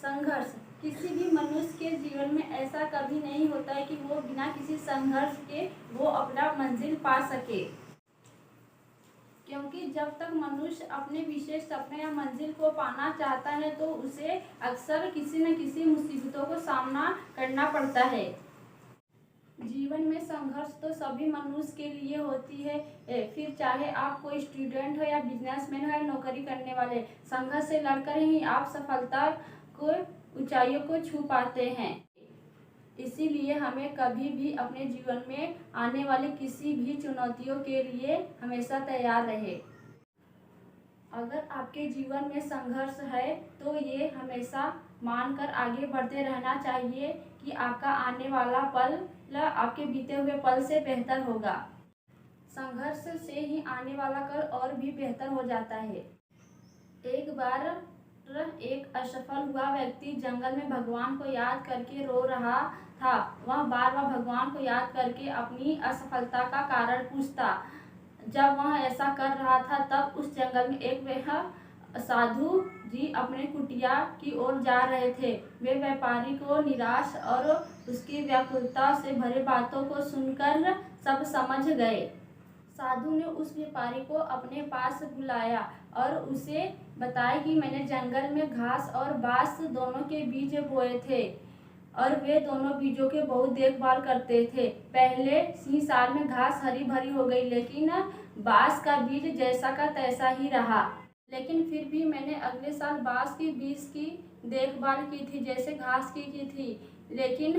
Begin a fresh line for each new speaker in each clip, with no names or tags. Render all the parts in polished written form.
संघर्ष किसी भी मनुष्य के जीवन में ऐसा कभी नहीं होता है कि वो बिना किसी संघर्ष के वो अपना मंजिल पा सके, क्योंकि जब तक मनुष्य अपने विशेष सपने या मंजिल को पाना चाहता है तो उसे अक्सर किसी न किसी मुसीबतों को सामना करना पड़ता है। जीवन में संघर्ष तो सभी मनुष्य के लिए होती है, फिर चाहे आप कोई स्टूडेंट हो या बिजनेसमैन हो या नौकरी करने वाले, संघर्ष से लड़कर ही आप सफलता को ऊंचाइयों को छू पाते हैं। इसीलिए हमें कभी भी अपने जीवन में आने वाली किसी भी चुनौतियों के लिए हमेशा तैयार रहे। अगर आपके जीवन में संघर्ष है तो ये हमेशा मानकर आगे बढ़ते रहना चाहिए कि आपका आने वाला पल आपके बीते हुए पल से बेहतर होगा। संघर्ष से ही आने वाला कल और भी बेहतर हो जाता है। एक बार एक असफल हुआ व्यक्ति जंगल में भगवान को याद करके रो रहा था। वह बार बार भगवान को याद करके अपनी असफलता का कारण पूछता। जब वह ऐसा कर रहा था तब उस जंगल में एक साधु जी अपने कुटिया की ओर जा रहे थे। वे व्यापारी को निराश और उसकी व्याकुलता से भरे बातों को सुनकर सब समझ गए। साधु ने उस व्यापारी को अपने पास बुलाया और उसे बताया कि मैंने जंगल में घास और बांस दोनों के बीज बोए थे और वे दोनों बीजों के बहुत देखभाल करते थे। पहले ही साल में घास हरी भरी हो गई, लेकिन बांस का बीज जैसा का तैसा ही रहा। लेकिन फिर भी मैंने अगले साल बांस के बीज की देखभाल की थी जैसे घास की थी, लेकिन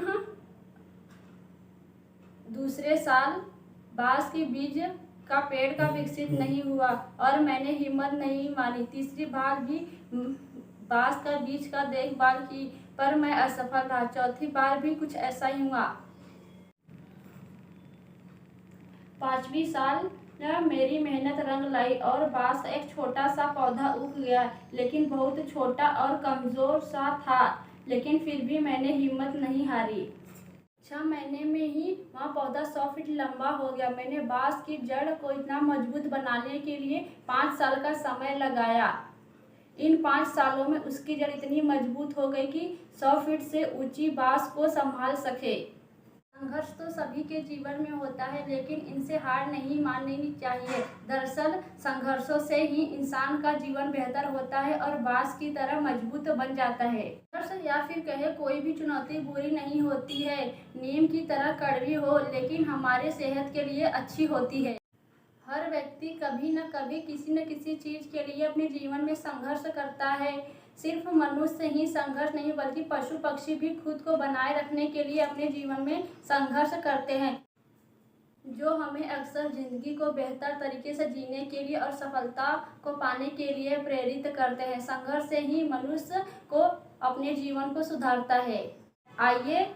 दूसरे साल बांस के बीज का पेड़ का विकसित नहीं हुआ और मैंने हिम्मत नहीं मानी। तीसरी बार भी बांस का बीज का देखभाल की पर मैं असफल रहा। चौथी बार भी कुछ ऐसा ही हुआ। पांचवी साल मेरी मेहनत रंग लाई और बांस का एक छोटा सा पौधा उग गया, लेकिन बहुत छोटा और कमजोर सा था। लेकिन फिर भी मैंने हिम्मत नहीं हारी। 6 महीने में ही वह पौधा 100 फीट लंबा हो गया। मैंने बांस की जड़ को इतना मजबूत बनाने के लिए 5 साल का समय लगाया। इन 5 सालों में उसकी जड़ इतनी मजबूत हो गई कि 100 फीट से ऊंची बांस को संभाल सके। संघर्ष तो सभी के जीवन में होता है, लेकिन इनसे हार नहीं माननी चाहिए। दरअसल संघर्षों से ही इंसान का जीवन बेहतर होता है और बांस की तरह मजबूत बन जाता है। संघर्ष या फिर कहे कोई भी चुनौती बुरी नहीं होती है, नीम की तरह कड़वी हो लेकिन हमारे सेहत के लिए अच्छी होती है। हर व्यक्ति कभी न कभी किसी न किसी चीज़ के लिए अपने जीवन में संघर्ष करता है। सिर्फ मनुष्य ही संघर्ष नहीं बल्कि पशु पक्षी भी खुद को बनाए रखने के लिए अपने जीवन में संघर्ष करते हैं, जो हमें अक्सर जिंदगी को बेहतर तरीके से जीने के लिए और सफलता को पाने के लिए प्रेरित करते हैं। संघर्ष से ही मनुष्य को अपने जीवन को सुधारता है। आइए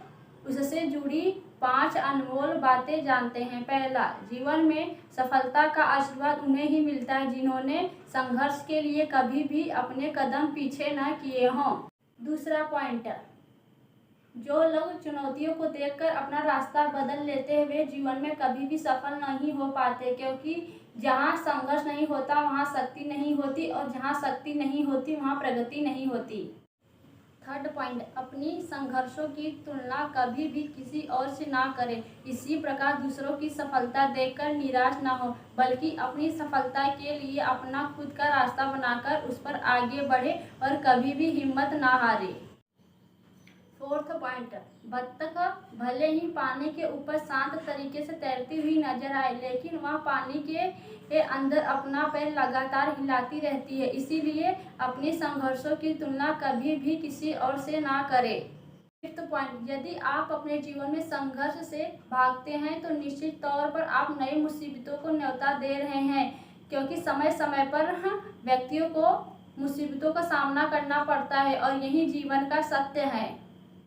उससे जुड़ी 5 अनमोल बातें जानते हैं। पहला, जीवन में सफलता का आशीर्वाद उन्हें ही मिलता है जिन्होंने संघर्ष के लिए कभी भी अपने कदम पीछे न किए हों। दूसरा पॉइंट, जो लोग चुनौतियों को देखकर अपना रास्ता बदल लेते हैं वे जीवन में कभी भी सफल नहीं हो पाते, क्योंकि जहाँ संघर्ष नहीं होता वहाँ शक्ति नहीं होती और जहाँ शक्ति नहीं होती वहाँ प्रगति नहीं होती। थर्ड पॉइंट, अपनी संघर्षों की तुलना कभी भी किसी और से ना करें। इसी प्रकार दूसरों की सफलता देखकर निराश ना हो, बल्कि अपनी सफलता के लिए अपना खुद का रास्ता बनाकर उस पर आगे बढ़े और कभी भी हिम्मत ना हारे। फोर्थ पॉइंट, बत्तख भले ही पानी के ऊपर शांत तरीके से तैरती हुई नजर आए, लेकिन वह पानी के अंदर अपना पैर लगातार हिलाती रहती है। इसीलिए अपनी संघर्षों की तुलना कभी भी किसी और से ना करें। फिफ्थ पॉइंट, यदि आप अपने जीवन में संघर्ष से भागते हैं तो निश्चित तौर पर आप नई मुसीबतों को न्योता दे रहे हैं, क्योंकि समय समय पर व्यक्तियों को मुसीबतों का सामना करना पड़ता है और यही जीवन का सत्य है।